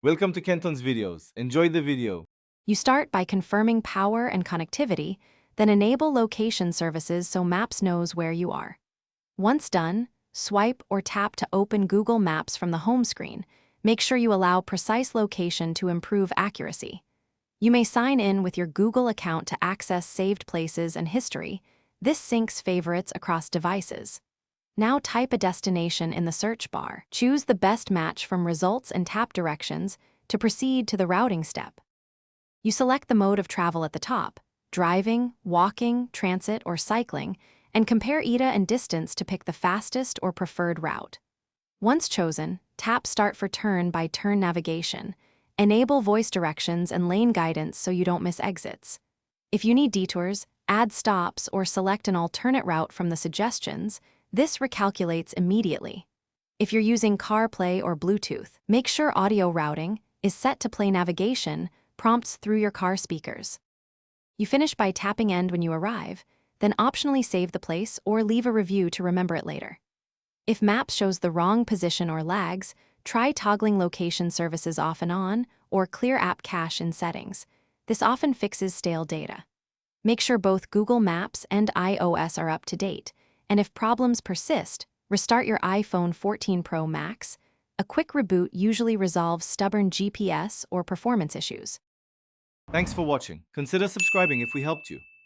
Welcome to Kenton's videos. Enjoy the video. You start by confirming power and connectivity, then enable location services so Maps knows where you are. Once done, swipe or tap to open Google Maps from the home screen. Make sure you allow precise location to improve accuracy. You may sign in with your Google account to access saved places and history. This syncs favorites across devices. Now type a destination in the search bar. Choose the best match from results and tap directions to proceed to the routing step. You select the mode of travel at the top, driving, walking, transit, or cycling, and compare ETA and distance to pick the fastest or preferred route. Once chosen, tap Start for turn-by-turn navigation. Enable voice directions and lane guidance so you don't miss exits. If you need detours, add stops or select an alternate route from the suggestions. This recalculates immediately. If you're using CarPlay or Bluetooth, make sure audio routing is set to play navigation prompts through your car speakers. You finish by tapping End when you arrive, then optionally save the place or leave a review to remember it later. If Maps shows the wrong position or lags, try toggling location services off and on or clear app cache in settings. This often fixes stale data. Make sure both Google Maps and iOS are up to date, and if problems persist, restart your iPhone 14 Pro Max. A quick reboot usually resolves stubborn GPS or performance issues. Thanks for watching. Consider subscribing if we helped you.